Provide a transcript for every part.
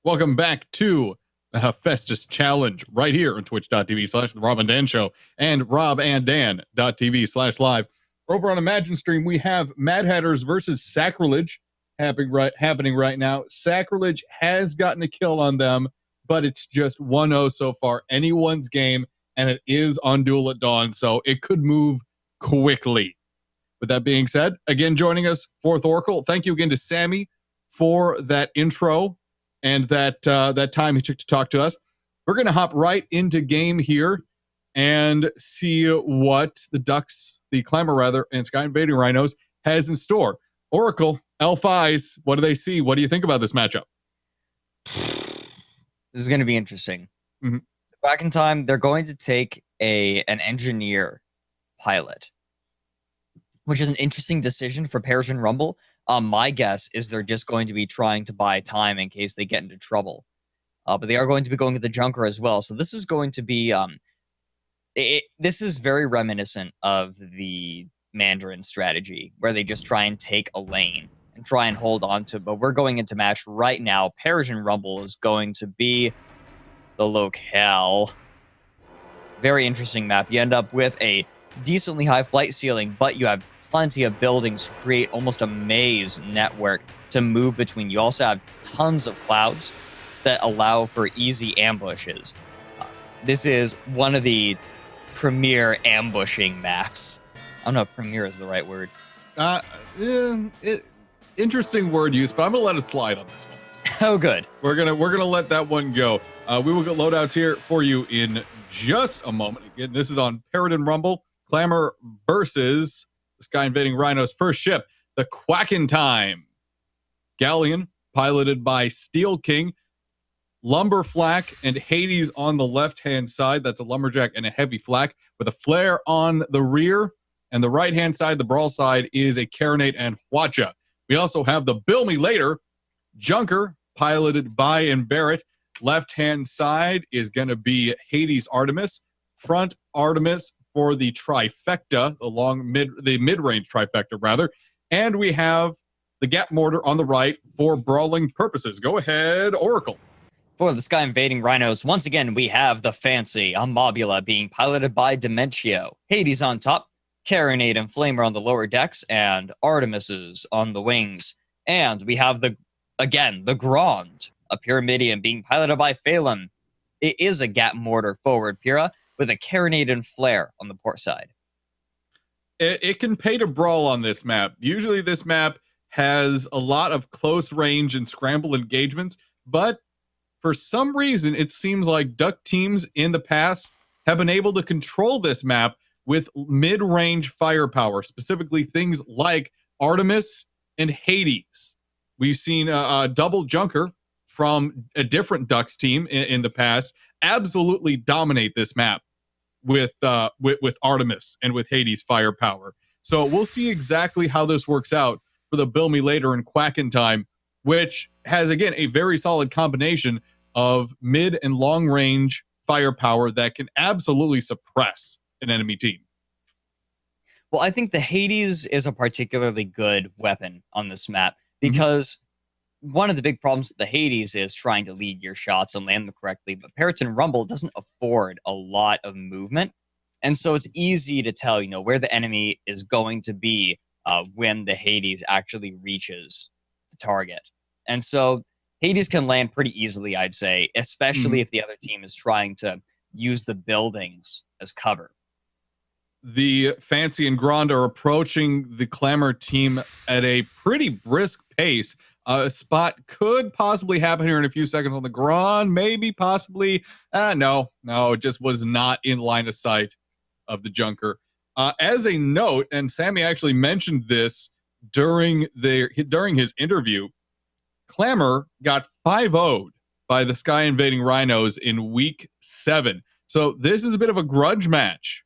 Welcome back to the Hephaestus Challenge right here on twitch.tv/The Rob and Dan Show and robanddan.tv/live. Over on Imagine Stream, we have Mad Hatters versus Sacrilege happening right now. Sacrilege has gotten a kill on them, but it's just 1-0 so far. Anyone's game, and it is on Duel at Dawn, so it could move quickly. With that being said, again, joining us, Fourth Oracle. Thank you again to Sammy for that intro and that time he took to talk to us. We're going to hop right into game here and see what the Clamor rather, and Sky Invading Rhinos has in store. Oracle, L5s, what do they see? What do you think about this matchup? This is going to be interesting. Mhm. Back in time, they're going to take an engineer pilot, which is an interesting decision for Persian Rumble. My guess is they're just going to be trying to buy time in case they get into trouble. But they are going to be going to the Junker as well. So this is going to be... this is very reminiscent of the Mandarin strategy, where they just try and take a lane and try and hold on to. But we're going into match right now. Persian Rumble is going to be the locale. Very interesting map. You end up with a decently high flight ceiling, but you have plenty of buildings to create almost a maze network to move between. You also have tons of clouds that allow for easy ambushes. This is one of the premier ambushing maps. I don't know if premier is the right word. Interesting word use, but I'm gonna let it slide on this one. Oh, good. We're gonna let that one go. We will get loadouts here for you in just a moment. Again, this is on Persian Rumble. Clamor versus Sky Invading Rhinos. First ship, the Quackin' Time Galleon, piloted by Steel King. Lumber Flak and Hades on the left-hand side. That's a lumberjack and a heavy flak with a flare on the rear. And the right-hand side, the brawl side, is a Carinate and Hwacha. We also have the Bill Me Later Junker, piloted by Barrett. Left-hand side is going to be Hades Artemis. Front Artemis for the trifecta, the mid-range trifecta, rather. And we have the Gap Mortar on the right for brawling purposes. Go ahead, Oracle. For the Sky Invading Rhinos, once again, we have the fancy Amobula being piloted by Dementio. Hades on top, Carinate and Flamer on the lower decks, and Artemises on the wings. And we have the Grand, a Pyramidion being piloted by Phelan. It is a Gap Mortar forward Pyrrha with a Carinate and Flare on the port side. It can pay to brawl on this map. Usually this map has a lot of close range and scramble engagements, but for some reason, it seems like Duck teams in the past have been able to control this map with mid-range firepower, specifically things like Artemis and Hades. We've seen a double Junker from a different Ducks team in the past absolutely dominate this map with Artemis and with Hades firepower. So we'll see exactly how this works out for the Bill Me Later and Quackin' Time, which has, again, a very solid combination of mid and long range firepower that can absolutely suppress an enemy team. Well, I think the Hades is a particularly good weapon on this map because one of the big problems with the Hades is trying to lead your shots and land them correctly, but Persian Rumble doesn't afford a lot of movement, and so it's easy to tell, where the enemy is going to be when the Hades actually reaches the target. And so Hades can land pretty easily, I'd say, especially if the other team is trying to use the buildings as cover. The Fancy and Grand are approaching the Clamor team at a pretty brisk pace. A spot could possibly happen here in a few seconds on the Grand, maybe, possibly. No, it just was not in line of sight of the Junker. As a note, and Sammy actually mentioned this during his interview, Clamor got 5-0'd by the Sky Invading Rhinos in week 7. So this is a bit of a grudge match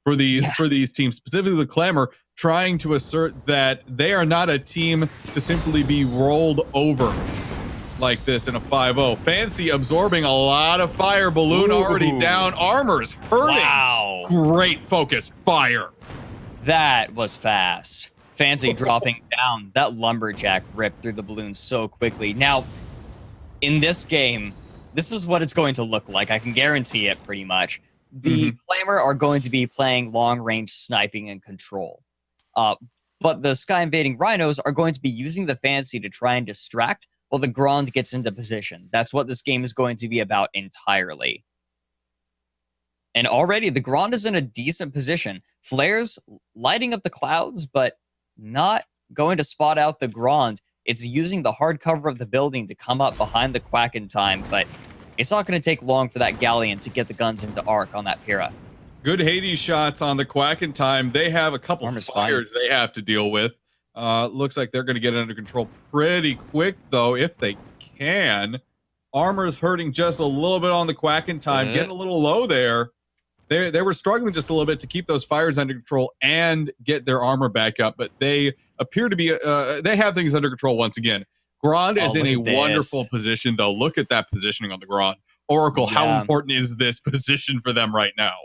for these teams, specifically the Clamor, trying to assert that they are not a team to simply be rolled over like this in a 5-0. Fancy absorbing a lot of fire. Balloon already down. Armor's hurting. Wow. Great focused fire. That was fast. Fancy dropping down. That lumberjack ripped through the balloon so quickly. Now, in this game, this is what it's going to look like. I can guarantee it pretty much. The Clamor are going to be playing long-range sniping and control. But the Sky Invading Rhinos are going to be using the Fancy to try and distract while the Grand gets into position. That's what this game is going to be about entirely. And already the Grand is in a decent position. Flares lighting up the clouds, but not going to spot out the Grand. It's using the hard cover of the building to come up behind the Quack in time, but it's not going to take long for that Galleon to get the guns into arc on that Pyrrha. Good Hades shots on the Quack in time. They have a couple of fires they have to deal with. Looks like they're going to get it under control pretty quick, though, if they can. Armor's hurting just a little bit on the Quack in time, getting a little low there. They were struggling just a little bit to keep those fires under control and get their armor back up, but they appear to be, they have things under control once again. Grand is in a wonderful position, though. Look at that positioning on the Grand. Oracle, how important is this position for them right now?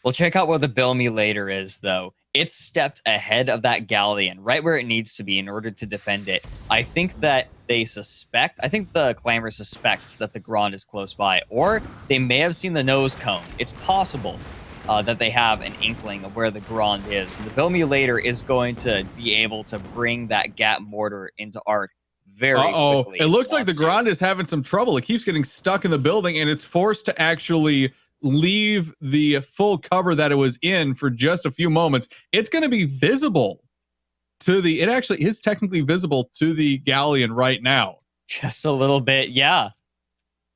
Well, check out where the Bilmy later is, though. It's stepped ahead of that Galleon, right where it needs to be in order to defend it. I think that they suspect, I think the Clamor suspects that the Grand is close by, or they may have seen the nose cone. It's possible that they have an inkling of where the Grand is. So the Bilmy later is going to be able to bring that Gat mortar into arc very quickly. It looks like the Grand is having some trouble. It keeps getting stuck in the building, and it's forced to actually leave the full cover that it was in for just a few moments. It's going to be visible to the, it actually is technically visible to the Galleon right now. Just a little bit, yeah.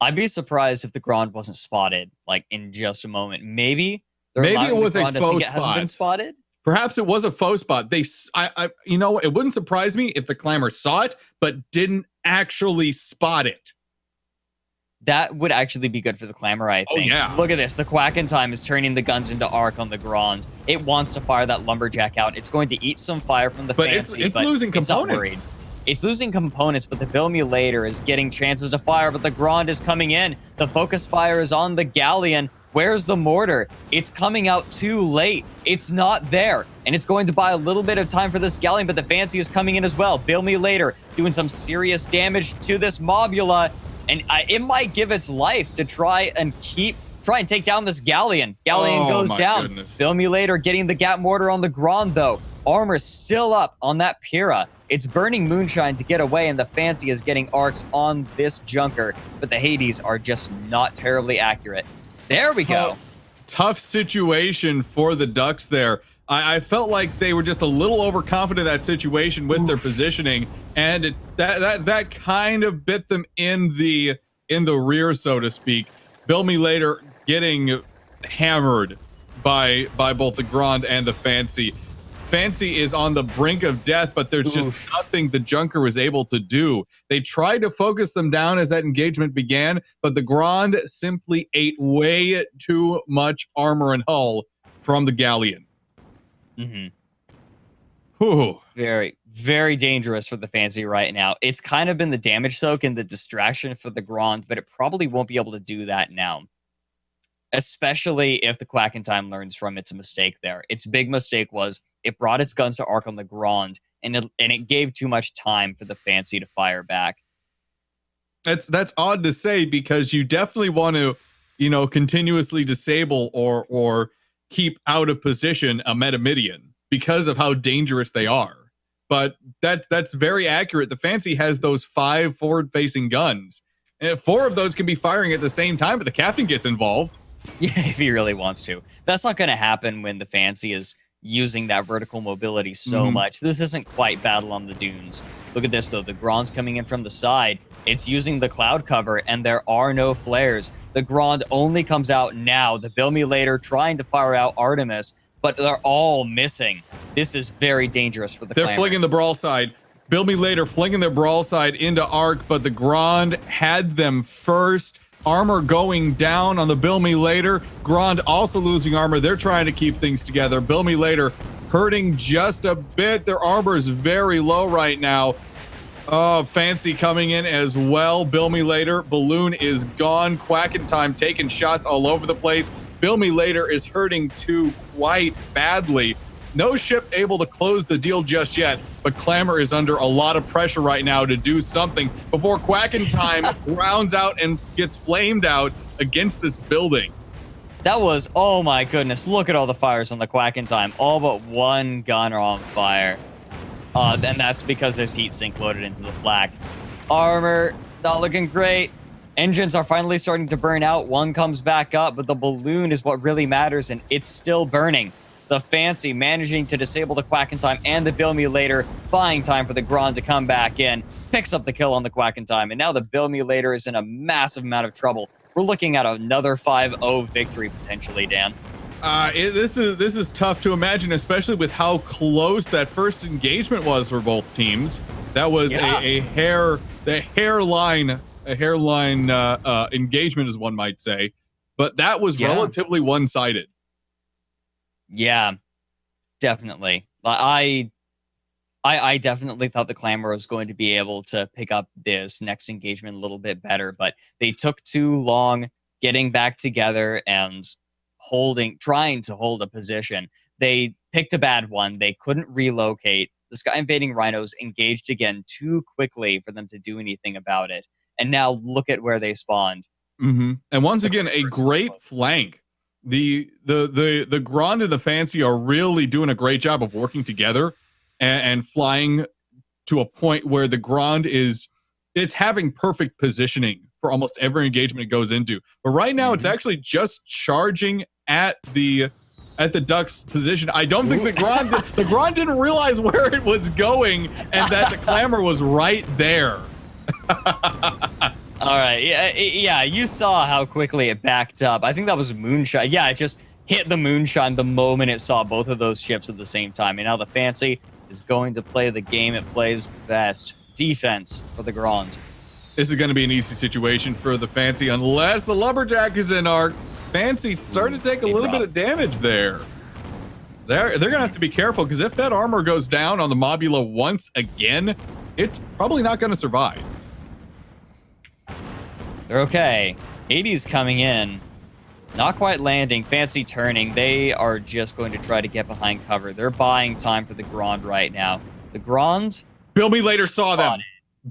I'd be surprised if the Grand wasn't spotted, like, in just a moment. Maybe it was a faux it hasn't been spotted. Perhaps it was a faux spot. You know, it wouldn't surprise me if the Clamor saw it, but didn't actually spot it. That would actually be good for the Clamor, I think. Oh, yeah. Look at this. The Quack in time is turning the guns into arc on the Grand. It wants to fire that Lumberjack out. It's going to eat some fire from the Fancy, it's losing components. It's losing components, but the Bilmy later is getting chances to fire, but the Grand is coming in. The focus fire is on the Galleon. Where's the mortar? It's coming out too late. It's not there. And it's going to buy a little bit of time for this Galleon, but the Fancy is coming in as well. Bilmy later doing some serious damage to this Mobula. And it might give its life to try and take down this Galleon. Galleon goes down. Bilmy later getting the Gat mortar on the Grand, though. Armor still up on that Pyrrha. It's burning moonshine to get away, and the Fancy is getting arcs on this Junker. But the Hades are just not terribly accurate. There we go. Tough situation for the Ducks there. I felt like they were just a little overconfident in that situation with their positioning, and that kind of bit them in the rear, so to speak. Bilmy later getting hammered by both the Grand and the Fancy. Fancy is on the brink of death, but there's just nothing the Junker was able to do. They tried to focus them down as that engagement began, but the Grand simply ate way too much armor and hull from the Galleon. Very, very dangerous for the Fancy right now. It's kind of been the damage soak and the distraction for the Grand, but it probably won't be able to do that now. Especially if the Quack in time learns from its mistake there. Its big mistake was it brought its guns to arc on the Grand, and it gave too much time for the Fancy to fire back. That's odd to say, because you definitely want to, continuously disable or keep out of position a Metamidian because of how dangerous they are. But that's very accurate. The Fancy has those 5 forward-facing guns, and 4 of those can be firing at the same time, but the captain gets involved. Yeah, if he really wants to. That's not going to happen when the Fancy is using that vertical mobility so much. This isn't quite Battle on the Dunes. Look at this, though. The Grand's coming in from the side. It's using the cloud cover, and there are no flares. The Grand only comes out now. The Bilmy later trying to fire out Artemis, but they're all missing. This is very dangerous for the They're Clamor. flinging the broadside. Bilmy later flinging their broadside into arc, but the Grand had them first. Armor going down on the Bilmy later. Grand also losing armor. They're trying to keep things together. Bilmy later hurting just a bit. Their armor is very low right now. Fancy coming in as well. Bilmy later. Balloon is gone. Quack in time taking shots all over the place. Bilmy later is hurting too quite badly. No ship able to close the deal just yet, but Clamor is under a lot of pressure right now to do something before Quack in Time rounds out and gets flamed out against this building. That was, oh my goodness, look at all the fires on the Quack in Time. All but one gun are on fire. And that's because there's heat sink loaded into the flak. Armor, not looking great. Engines are finally starting to burn out. One comes back up, but the balloon is what really matters, and it's still burning. The Fancy managing to disable the Quack in Time and the Bill Mutilator, buying time for the Grand to come back in, picks up the kill on the Quack in Time, and now the Bill Mutilator is in a massive amount of trouble. We're looking at another 5-0 victory potentially, Dan. This is tough to imagine, especially with how close that first engagement was for both teams. That was a hairline engagement, as one might say, but that was relatively one-sided. Yeah, definitely. I definitely thought the Clamor was going to be able to pick up this next engagement a little bit better, but they took too long getting back together and trying to hold a position. They picked a bad one. They couldn't relocate. The Sky Invading Rhinos engaged again too quickly for them to do anything about it. And now look at where they spawned. Mm-hmm. And once again, a great flank. The Grand and the Fancy are really doing a great job of working together and flying to a point where the Grand it's having perfect positioning for almost every engagement it goes into. But right now, it's actually just charging at the Duck's position. I don't think the Grand didn't realize where it was going and that the Clamor was right there. All right. Yeah, you saw how quickly it backed up. I think that was moonshine. Yeah, it just hit the moonshine the moment it saw both of those ships at the same time. And now the Fancy is going to play the game it plays best. Defense for the Grand. This is going to be an easy situation for the Fancy unless the Lumberjack is in arc. Fancy starting to take a little bit of damage there. They're going to have to be careful because if that armor goes down on the Mobula once again, it's probably not going to survive. They're okay. 80's coming in. Not quite landing. Fancy turning. They are just going to try to get behind cover. They're buying time for the Grand right now. The Grand... Bill Mutilator saw them.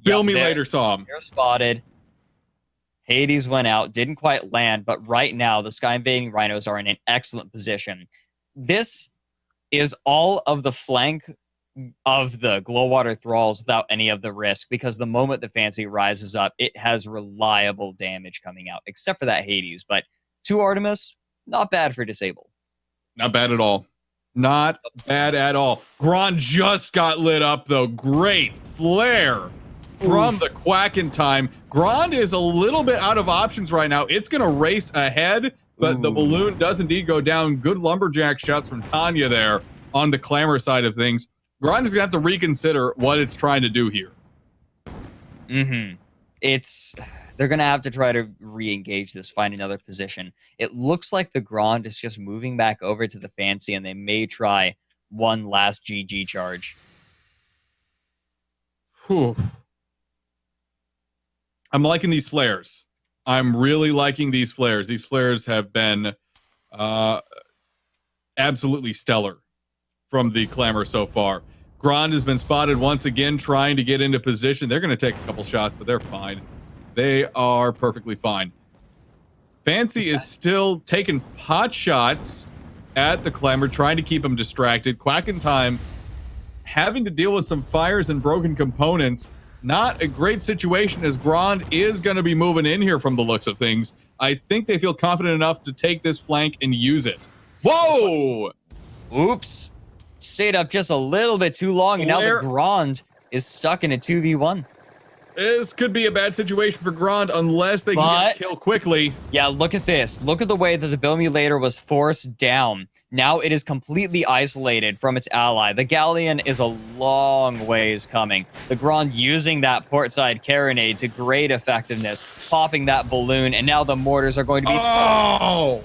Bill Mutilator saw them. They're spotted. Hades went out. Didn't quite land. But right now, the Sky Invading Rhinos are in an excellent position. This is all of the flank of the Glowwater Thralls without any of the risk, because the moment the Fancy rises up, it has reliable damage coming out, except for that Hades. But 2 Artemis, not bad for disable. Not bad at all. Not bad at all. Grand just got lit up, though. Great flare from the Quack in Time. Grand is a little bit out of options right now. It's going to race ahead, but the balloon does indeed go down. Good Lumberjack shots from Tanya there on the Clamor side of things. Grand is going to have to reconsider what it's trying to do here. They're going to have to try to re-engage this, find another position. It looks like the Grand is just moving back over to the Fancy, and they may try one last GG charge. Whew. I'm liking these flares. I'm really liking these flares. These flares have been absolutely stellar from the Clamor so far. Grand has been spotted once again trying to get into position. They're going to take a couple shots, but they're fine. They are perfectly fine. Fancy is still taking pot shots at the Clamor, trying to keep him distracted. Quack in Time having to deal with some fires and broken components. Not a great situation, as Grand is going to be moving in here from the looks of things. I think they feel confident enough to take this flank and use it. Whoa! Oops. Stayed up just a little bit too long, and now the Grand is stuck in a 2v1. This could be a bad situation for Grand unless they can get killed quickly. Yeah, look at this. Look at the way that the Bill Mutilator was forced down. Now it is completely isolated from its ally. The Galleon is a long ways coming. The Grand using that portside carronade to great effectiveness, popping that balloon, and now the mortars are going to be... Oh!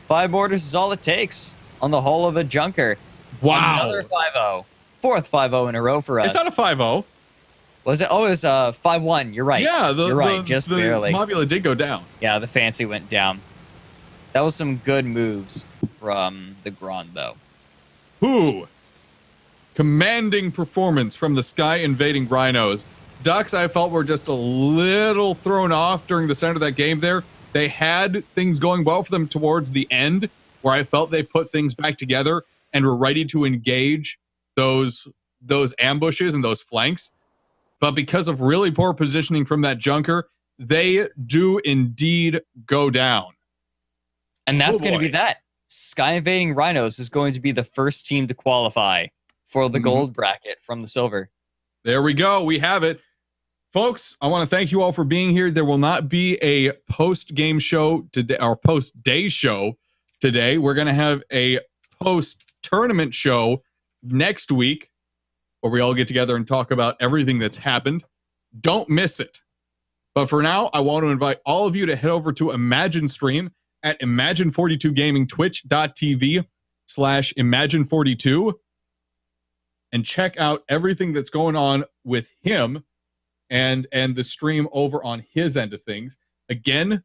5 mortars is all it takes on the hull of a junker. Wow. Another 5-0. 4th 5-0 in a row for us. It's not a 5-0. Was it? Oh, it was 5-1. You're right. Yeah, you're right. Just barely. The Mobula did go down. Yeah, the Fancy went down. That was some good moves from the Grand, though. Who? Commanding performance from the Sky Invading Rhinos. Ducks, I felt, were just a little thrown off during the center of that game there. They had things going well for them towards the end, where I felt they put things back together and were ready to engage those ambushes and those flanks. But because of really poor positioning from that junker, they do indeed go down. And that's going to be that. Sky Invading Rhinos is going to be the first team to qualify for the gold bracket from the silver. There we go. We have it. Folks, I want to thank you all for being here. There will not be a post-game show today, or post-day show today. We're going to have a post-tournament show next week where we all get together and talk about everything that's happened. Don't miss it. But for now, I want to invite all of you to head over to Imagine Stream at Imagine42 Gaming, twitch.tv/Imagine42, and check out everything that's going on with him and the stream over on his end of things. Again,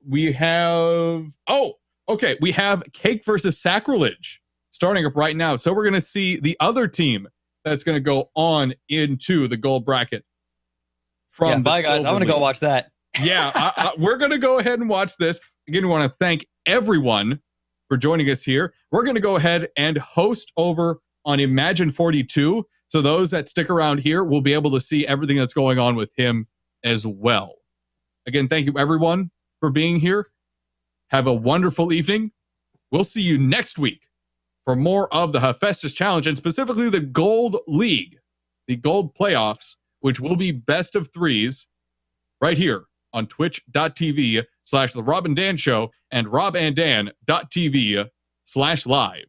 we have we have Cake versus Sacrilege starting up right now. So we're going to see the other team that's going to go on into the gold bracket. Bye guys, I'm going to go watch that. Yeah, we're going to go ahead and watch this. Again, we want to thank everyone for joining us here. We're going to go ahead and host over on Imagine 42. So those that stick around here will be able to see everything that's going on with him as well. Again, thank you everyone for being here. Have a wonderful evening. We'll see you next week for more of the Hephaestus Challenge, and specifically the Gold League, the Gold Playoffs, which will be best of threes right here on twitch.tv/The Rob and Dan Show and robanddan.tv/live.